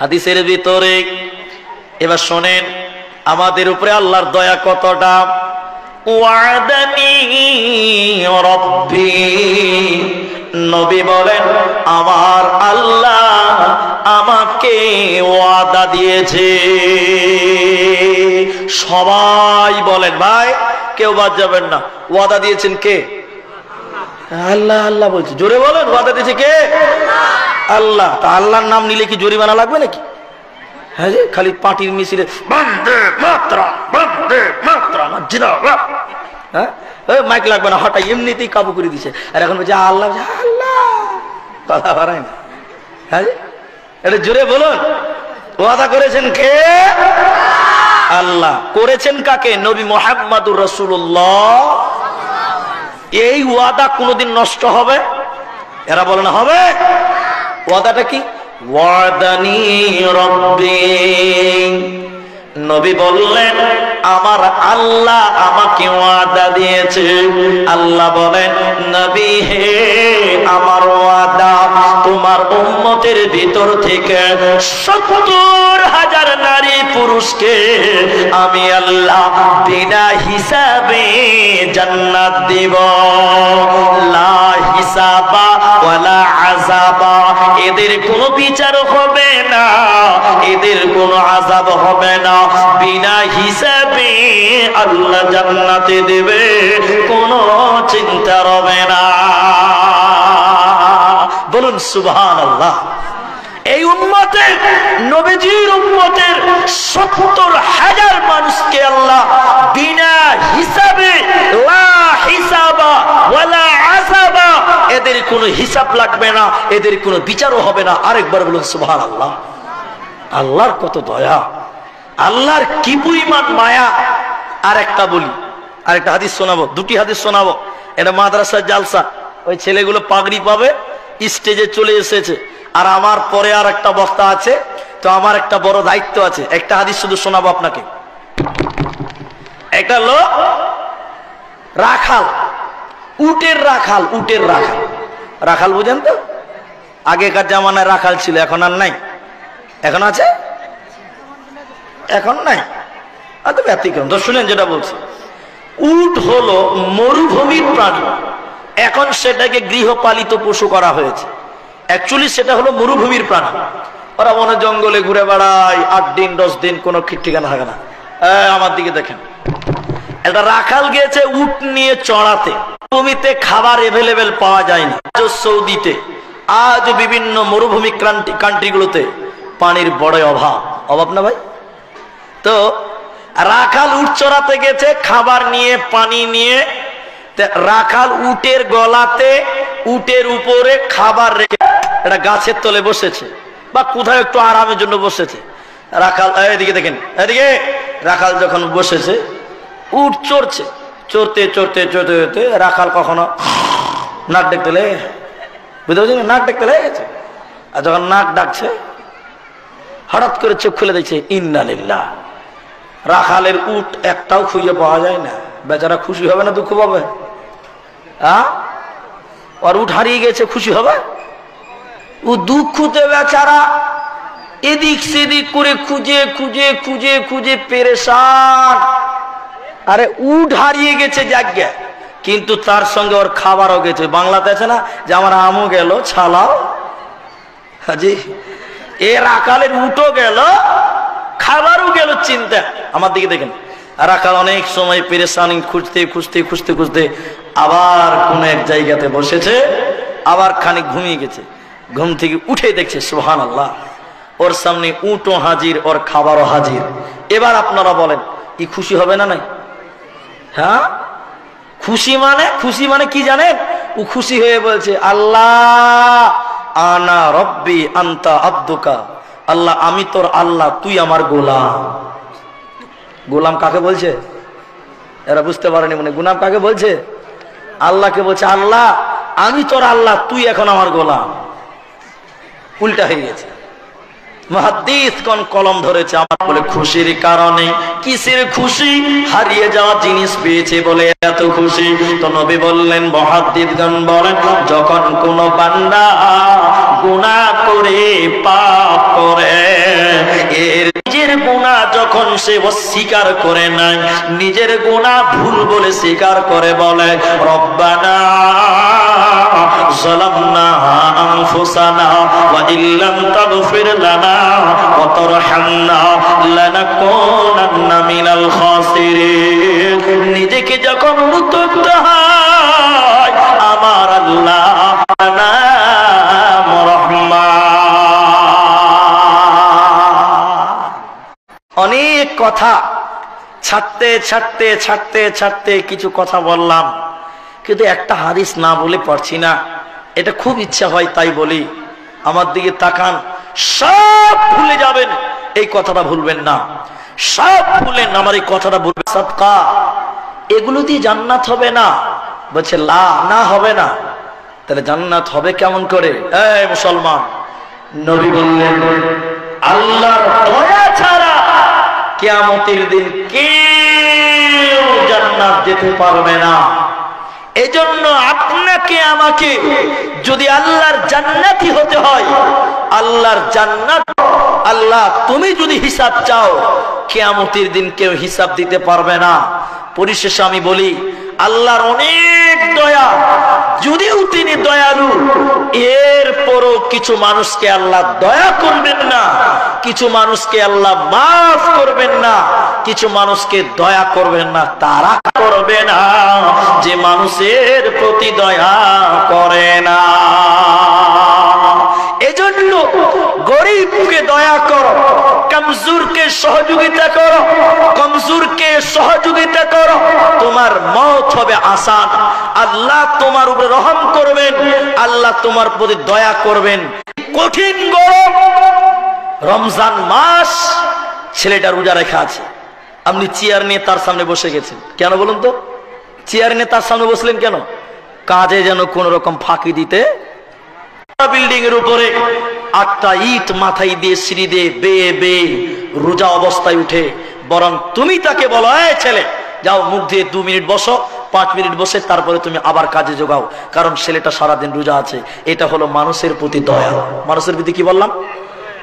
Speaker 1: হাদিসের ভিতরে এবার শোনেন আমাদের উপরে আল্লাহর দয়া কতটা। ওয়াদানি রব্বি, নবী বলেন আমার আল্লাহ আমাকে ওয়াদা দিয়েছে। সবাই বলেন ভাই, কেউ বাদ যাবেন না। ওয়াদা দিয়েছেন কে? আল্লাহ। আল্লাহ বলছে, জোরে বলেন, ওয়াদা দিয়েছে কে? আল্লাহ। তা আল্লাহর নাম নিলে কি জরিমানা লাগবে নাকি? হ্যাঁ, যে খালি পার্টির মিছিলে বন্দে মাতরম, বন্দে মাতরম, জিন্দাবাদ, হ্যাঁ মাইক লাগবে না, হঠাৎ এমনিতেই কাবু করে দিছে। আর এখন বলছে আল্লাহ, আল্লাহ কথা বাড়ায় না। হ্যাঁ, এটা জোরে বলুন, ওয়াদা করেছেন কে? আল্লাহ। করেছেন কাকে? নবী মুহাম্মদুর রাসূলুল্লাহ। এই ওয়াদা কোনদিন নষ্ট হবে? এরা বলে না হবে। ওয়াদাটা কি? ওয়াদানি রব্বি, নবী বললেন আমার আল্লাহ আমাকে ওয়াদা দিয়েছে। আল্লাহ বলেন নবী হে, আমার ওয়াদা তোমার উম্মতের ভিতর থেকে 70,000 নারী পুরুষকে আমি আল্লাহ বিনা হিসাবে জান্নাত দিব। লা হিসাবা ওয়ালা আযাবা, এদের কোনো বিচার হবে না, এদের কোনো আযাব হবে না, বিনা হিসাবে আল্লাহ জান্নাতে দেবে, কোনো চিন্তা হবে না। বলুন সুবহানাল্লাহ। এই উম্মতের, নবীজির উম্মতের 70,000 মানুষকে আল্লাহ বিনা হিসাবে, লা হিসাবা ওয়ালা আযাবা, এদের কোনো হিসাব লাগবে না, এদের কোনো বিচারও হবে না। আরেকবার বলুন সুবহানাল্লাহ। আল্লাহর কত দয়া, আল্লাহর কি পরিমাণ মায়া। আর একটা বলি, আরেকটা হাদিস শোনাবো, দুটি হাদিস শোনাবো। এটা মাদ্রাসার জালসা, ওই ছেলেগুলো পাগড়ি পাবে, স্টেজে চলে এসেছে, আর আমার পরে আর একটা বক্তা আছে, তো আমার একটা বড় দায়িত্ব আছে। একটা হাদিস শুধু শোনাবো আপনাকে। একটা লোক রাখাল, উটের রাখাল, উটের রাখাল। রাখাল বুঝেন তো? আগেকার জামানায় রাখাল ছিল, এখন আর নাই। এখন আছে? এখন নাই। আচ্ছা ব্যতিক্রম তো শুনেন যেটা বলছি। উট হলো মরুভূমির প্রাণী, এখন সেটাকে গৃহপালিত পশু করা হয়েছে। অ্যাকচুয়ালি সেটা হলো মরুভূমির প্রাণী। ওরা মনে জঙ্গলে ঘুরে বেড়ায় 8 দিন 10 দিন, কোনো ঠিকানা থাকে না। আমার দিকে দেখেন, একটা রাখাল গিয়েছে উট নিয়ে চড়াতে। ভূমিতে খাবার এভেলেবেল পাওয়া যায় না। সৌদিতে, আজ বিভিন্ন মরুভূমি কান্ট্রিগুলোতে পানির বড় অভাব। অভাব না ভাই? তো রাখাল উট চড়াতে গেছে খাবার নিয়ে, পানি নিয়ে। রাখাল উটের গলাতে, উটের উপরে খাবার রেখে একটা গাছের তলে বসেছে, বা কোথাও একটু আরামের জন্য বসেছে। রাখাল এদিকে দেখেন, এদিকে রাখাল যখন বসেছে, উট চড়ছে, চড়তে চড়তে চড়তে চড়তে রাখাল কখনো নাক ডাকতে লেগে, বুঝতে পারছি, নাক ডাকতে লেগে গেছে। আর যখন নাক ডাকছে, হঠাৎ করে চোখ খুলে দেখছে, ইন্না লিল্লাহ, রাখালের উট একটাও খুঁজে পাওয়া যায় না।
Speaker 2: বেচারা খুশি হবে না দুঃখ পাবে? আর উঠ হারিয়ে গেছে, খুশি হবে? ও দুঃখতে বেচারা এদিক সেদিক করে খুঁজে খুঁজে খুঁজে খুঁজে পেরেশান। আরে উঠ হারিয়ে গেছে জায়গা, কিন্তু তার সঙ্গে ওর খাবারও গেছে। বাংলাতে আছে না যে আমার আমও গেল ছালাও, হাজি এর আকালের উঠও গেল খাবারও গেল। চিন্তা আমার দিকে দেখেন। আর আকাল অনেক সময় পেরেশানি খুঁজতে খুঁজতে খুঁজতে খুঁজতে আবার কোন এক জায়গাতে বসেছে, আবার খানিক ঘুমিয়ে গেছে। ঘুম থেকে উঠে দেখছে সুবহানাল্লাহ, ওর সামনে উটও হাজির, ওর খাবারও হাজির। এবার আপনারা বলেন ই খুশি হবে না? নাই? হ্যাঁ, খুশি মানে কি জানেন? ও খুশি হয়ে বলছে আল্লাহ আনা রব্বি আনতা আব্দুকা, আল্লাহ আমি তোর আল্লাহ, তুই আমার গোলাম। গোলাম কাকে বলছে? এরা বুঝতে পারেনি মানে গোলাম কাকে বলছে? আল্লাহকে বলছে আল্লাহ আমি তোর আল্লাহ, তুই এখন আমার গোলাম। উল্টা হয়ে গেছে। মুহাদ্দিস কোন কলম ধরেছে আমার বলে খুশির কারণে। কিসের খুশি? হারিয়ে যাওয়া জিনিস পেয়েছে বলে এত খুশি। তো নবী বললেন, মুহাদ্দিসগণ বলেন, যখন কোন বান্দা গুনাহ করে পাপ করে, এর নিজের গুনাহ যখন সে অস্বীকার করে নাই, নিজের গুনাহ ভুল বলে স্বীকার করে বলে রব্বানা যালামনা আনফুসানা ওয়া ইল্লাম তাগফির লানা ওয়া তারহামনা লানাকুনান্না মিনাল খাসিরিন। নিজেকে যখন উত্তপ্ত হয় আমার আল্লাহ নাম রহমান। অনেক কথা ছাড়তে ছাড়তে ছাড়তে ছাড়তে কিছু কথা বললাম, কিন্তু একটা হাদিস না বলে পারছি না। এটা খুব ইচ্ছা হয় তাই বলি। আমার দিকে তাকান, সব ভুলে যাবেন, এই কথাটা ভুলবেন না। সব ভুলেন, আমার এই কথাটা বলবেন। সাদকা এগুলো দিয়ে জান্নাত হবে না? বলছে না হবে না। তাহলে জান্নাত হবে কেমন করে? এই মুসলমান, নবী বললেন আল্লাহর দয়া ছাড়া কিয়ামতের দিন কেউ জান্নাত যেতে পারবে না। এজন্য আপনাকে আমাকে যদি আল্লাহর জান্নাতি হতে হয়, আল্লাহর জান্নাত, আল্লাহ তুমি যদি হিসাব চাও, কিয়ামতের দিন কেউ হিসাব দিতে পারবে না। পরিশেষে আমি বলি আল্লাহর অনেক দয়া, যদিও তিনি দয়ালু, এরপরও কিছু মানুষকে আল্লাহ দয়া করবেন না, কিছু মানুষকে আল্লাহ মাফ করবেন না, কিছু মানুষকে দয়া করবেন না। তারা করবে না যে মানুষের প্রতি দয়া করে না। এজন্য গরিবকে দয়া করো, কমজোরকে সহযোগিতা করো, কমজোরকে সহযোগিতা করো, তোমার মওত হবে আসান। আল্লাহ তোমার উপরে রহম করবেন, আল্লাহ তোমার প্রতি দয়া করবেন। কঠিন গরম, রমজান মাস, ছেলেটা রোজা রেখা আছে, আপনি চেয়ার নিয়ে তার সামনে বসে গেছেন কেন বলুন তো? চেয়ার নিয়ে তার সামনে বসলেন কেন? কাজে যেন কোন রকম ফাঁকি দিতে। বিল্ডিং এর উপরে 8টা ইট মাথায় দিয়ে সিঁড়ি দিয়ে বেয়ে বেয়ে রোজা অবস্থায় উঠে, বরং তুমি তাকে বলো এই ছেলে যাও মুখ দিয়ে 2 মিনিট বসো, 5 মিনিট বসে তারপরে তুমি আবার কাজে যোগাও, কারণ ছেলেটা সারাদিন রোজা আছে। এটা হলো মানুষের প্রতি দয়া। মানুষের প্রতি কি বললাম?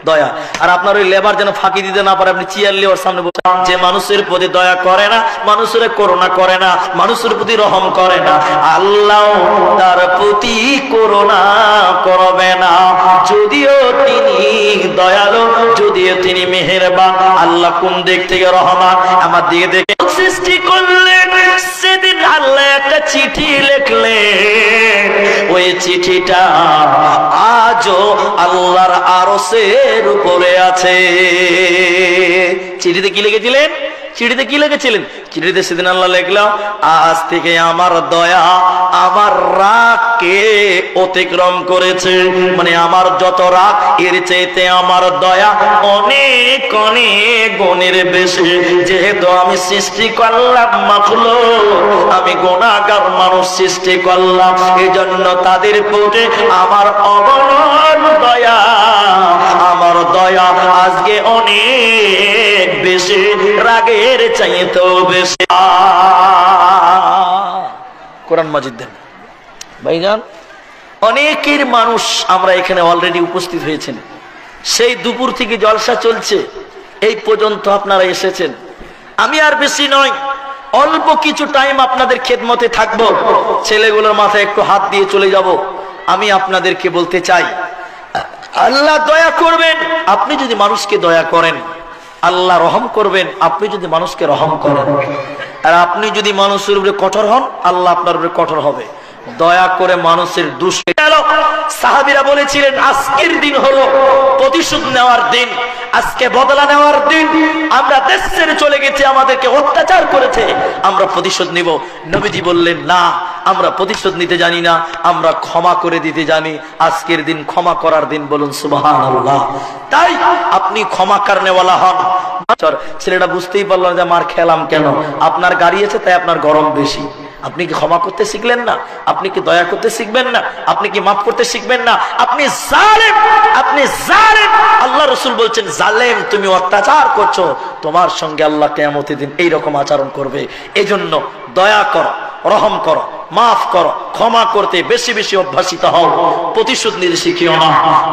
Speaker 2: দয়া। আর আপনার ওই লেবার যেন ফাঁকি দিতে না পারে, আপনি চেয়ার নিয়ে ওর সামনে বসে, যে মানুষের প্রতি দয়া করে না, মানুষের করুণা করে না, মানুষের প্রতি রহম করে না, আল্লাহ তার প্রতি করুণা করবে না। যদিও তিনি দয়ালু, যদিও তিনি মেহেরবান। আল্লাহ কোন দিক থেকে রহমান? আমার দিকে দেখে সৃষ্টি করলেন। সেদিন আল্লাহ একটা চিঠি লিখলেন, ওই চিঠিটা আজও আল্লাহর আরশের উপরে আছে। চিঠিতে কি লিখেছিলেন? চিঠিতে কি লিখেছিলেন? চিঠিতে সেদিন আল্লাহ লিখলাম, আজ থেকে আমার দয়া আমার রাগকে অতিক্রম করেছে। মানে আমার যত রাগ, এর চাইতে আমার দয়া অনেক অনেক গুণের বেশি। যেহেতু আমি সৃষ্টি করলাম মাখলুক, আমি গুনাহগার মানুষ সৃষ্টি করলাম, এজন্য তাদের প্রতি আমার অগণন দয়া, আমার দয়া আজকে অনেক বেশি, রাগের চাইতেও বেশি। কোরআন মাজিদ দেন ভাইজান। অনেকের মানুষ আমরা এখানে অলরেডি উপস্থিত হয়েছেন, সেই দুপুর থেকে জলসা চলছে, এই পর্যন্ত আপনারা এসেছেন। আমি আর বেশি নয়, অল্প কিছু টাইম আপনাদের খেদমতে থাকবো, ছেলেগুলোর মাথায় একটু হাত দিয়ে চলে যাব। আমি আপনাদেরকে বলতে চাই, আল্লাহ দয়া করবেন আপনি যদি মানুষকে দয়া করেন, আল্লাহ রহম করবেন আপনি যদি মানুষকে রহম করেন। আর আপনি যদি মানুষের উপরে কঠোর হন, আল্লাহ আপনার উপরে কঠোর হবে। দয়া করে মানুষের দুষ্ট গেল। সাহাবীরা বলেছিলেন আজকের দিন হলো প্রতিশোধ নেওয়ার দিন, আজকে বদলা নেওয়ার দিন। আমরা দেশ ছেড়ে চলে গেছি, আমাদেরকে অত্যাচার করেছে, আমরা প্রতিশোধ নিব। নবীজি বললেন না, আমরা প্রতিশোধ নিতে জানি না, আমরা ক্ষমা করে দিতে জানি। আজকের দিন ক্ষমা করার দিন, বলুন সুবহানাল্লাহ। তাই আপনি ক্ষমা করনেওয়ালা হন। ছেলেটা বুঝতেই পারল না যে মার খেলাম কেন, আপনার গাড়ি আছে তাই আপনার গরম বেশি। আপনি কি ক্ষমা করতে শিখলেন না? আপনি কি দয়া করতে শিখবেন না? আপনি কি মাফ করতে শিখবেন না? আপনি জালেম, আপনি জালেম। আল্লাহ রাসূল বলছেন জালেম, তুমি অত্যাচার করছো, তোমার সঙ্গে আল্লাহ কিয়ামতের দিন এইরকম আচরণ করবে। এজন্য দয়া করো, রহম করো, মাফ করো, ক্ষমা করতে বেশি বেশি অভ্যাসিত হও, প্রতিশোধ নিতে শিখিও না।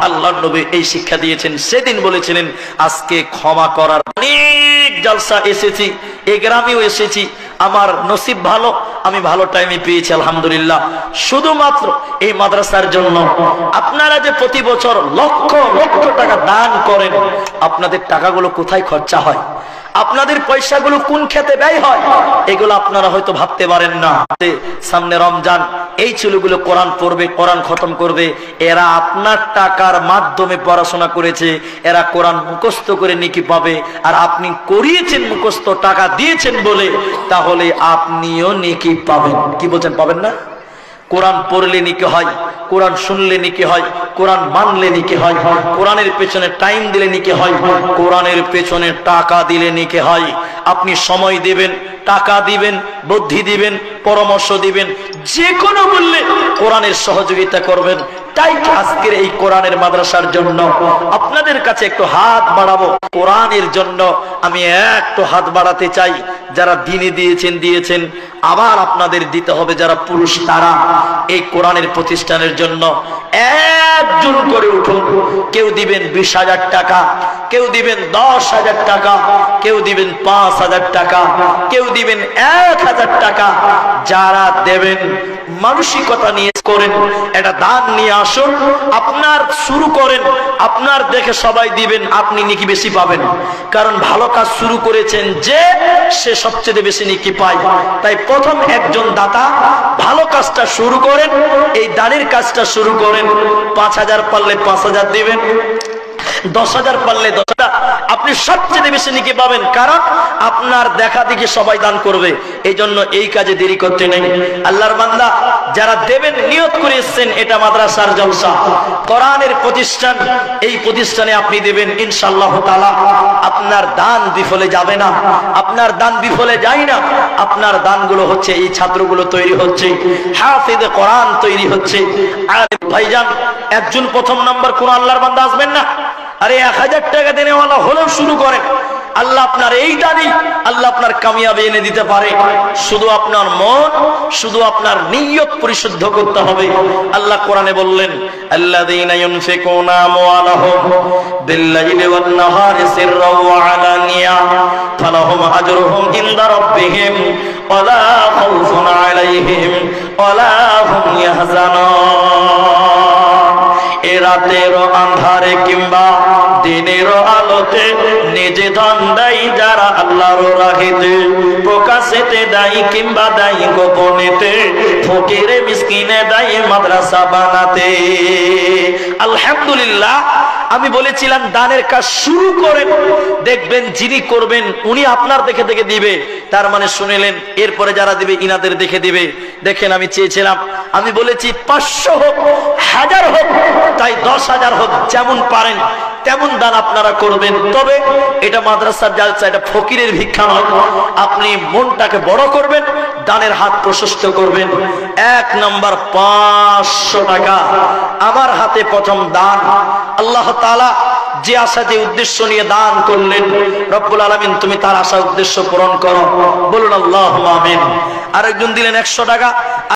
Speaker 2: আল্লাহর নবী এই শিক্ষা দিয়েছেন, সেদিন বলেছিলেন আজকে ক্ষমা করার। অনেক জলসা এসেছি, এই গ্রামেও এসেছি, আমার নসিব ভালো, আমি ভালো টাইমে পেয়েছি আলহামদুলিল্লাহ। শুধুমাত্র এই মাদ্রাসার জন্য আপনারা যে প্রতি বছর লক্ষ লক্ষ টাকা দান করেন, আপনাদের টাকাগুলো কোথায় খরচা হয়, আপনাদের পয়সাগুলো কোন খেতে ব্যয় হয়, এগুলো আপনারা হয়তো ভাবতে পারেন না। সামনে রমজান, এই ছেলেগুলো কোরআন পড়বে, কোরআন খতম করবে, এরা আপনার টাকার মাধ্যমে পড়াশোনা করেছে, এরা কোরআন মুখস্থ করে নেকি পাবে। আর আপনি করিয়েছেন মুখস্থ, টাকা দিয়েছেন বলে, তাহলে আপনিও নেকি পাবেন। কি বলছেন, পাবেন না? কোরআন পড়লে নেকি হয়, কোরআন শুনলে নেকি হয়, কোরআন মানলে নেকি হয়, কোরআনের পেছনে টাইম দিলে নেকি হয়, কোরআনের পেছনে টাকা দিলে নেকি হয়। আপনি সময় দিবেন, টাকা দিবেন, বুদ্ধি দিবেন, পরামর্শ দিবেন, যে কোনো মূল্যে কোরআনের সহযোগিতা করবেন। তাই আজকের এই কোরআনের মাদ্রাসার জন্য আপনাদের কাছে একটু হাত বাড়াবো। কোরআনের জন্য আমি একটু হাত বাড়াতে চাই। যারা দিনে দিয়েছেন, আবার আপনাদের দিতে হবে। যারা পুরুষ, তারা এই কোরআনের প্রতিষ্ঠানের জন্য একজন করে উঠুন। কেউ দিবেন 20,000 টাকা, কেউ দিবেন 10,000 টাকা, কেউ দিবেন 5,000 টাকা, কেউ দিবেন 1,000 টাকা। যারা দেবেন মানসিকতা নিয়ে করেন, এটা দান নিয়ে আসুন, আপনার শুরু করেন, আপনার দেখে সবাই দিবেন, আপনি নেকি বেশি পাবেন। কারণ ভালো কাজ শুরু করেছেন যে, সে সবচেয়ে বেশি নেকি পায়। তাই প্রথম একজন দাতা ভালো কাজটা শুরু করেন, এই দানের কাজটা শুরু করেন। 5,000 পারলে 5,000 দিবেন, 10,000 পারলে 10,000, আপনি সবচেয়ে বেশি নেকি পাবেন। কারণ আপনার দেখা দেখি সবাই দান করবে। এই জন্য এই কাজে দেরি করতে নেই। আল্লাহর বান্দা যারা দেবেন, নিয়ত করে এসেছেন এটা মাদ্রাসার জলসা, কোরআনের প্রতিষ্ঠান, এই প্রতিষ্ঠানে আপনি দেবেন, ইনশাআল্লাহ তাআলা আপনার দান বিফলে যাবে না, আপনার দান বিফলে যায় না। আপনার দানগুলো হচ্ছে, এই ছাত্রগুলো তৈরি হচ্ছে, হাফেজে কোরআন তৈরি হচ্ছে। আর ভাইজান, একজন প্রথম নাম্বার কোন আল্লাহর বান্দা আসবেন না? আরে 1,000 টাকা দেনেওয়ালা হলেও শুরু করেন। আল্লাহ আপনার এই দানি, আল্লাহ আপনার কামিয়াবি এনে দিতে পারে। শুধু আপনার মন, শুধু আপনার নিয়ত পরিশুদ্ধ করতে হবে। আল্লাহ কোরআনে বললেন, আল্লাযীনা ইউনফিকুনা আমওয়ালাহুম বিল-লাইলি ওয়ান-নাহারি সিররান ওয়া আলানিয়া ফালাহুম আজরুহুম ইনদা রাব্বিহিম ওয়ালা খাউফুন আলাইহিম ওয়ালা হুম ইয়াহজানুন। এ রাতের আন্ধারে কিংবা দিনের আলোতে নিজে ধন দেয় যারা আল্লাহর রাহেতে, প্রকাশেতে দেয় কিংবা দেয় গোপনেতে, ফকিরে মিসকিনে দেয় মাদ্রাসা বানাতে। আলহামদুলিল্লাহ, আমি বলেছিলাম দানের কাজ শুরু করেন, দেখবেন যিনি করবেন উনি আপনার দেখে দেখে দিবে। তার মানে শুনেলেন, এরপরে যারা দিবে ইনাদের দেখে দিবে। দেখেন, আমি চেয়েছিলাম, আমি বলেছি 500 হোক, 1000 হোক, তাই 10,000 হোক, যেমন পারেন তেমন দান আপনারা করবেন। তবে এটা মাদ্রাসার জালসা, এটা ফকিরের ভিক্ষা নয়। আপনি মনটাকে বড় করবেন, দানের হাত প্রশস্ত করবেন। 1 নম্বর 500 টাকা আমার হাতে প্রথম দান। আল্লাহ তাআলা যে আশা, যে উদ্দেশ্য নিয়ে দান করলেন, রব্বুল আলামিন তুমি তার আশা উদ্দেশ্য পূরণ করো, বলুন আল্লাহুম্মা আমিন। আরেকজন দিলেন 100 টাকা।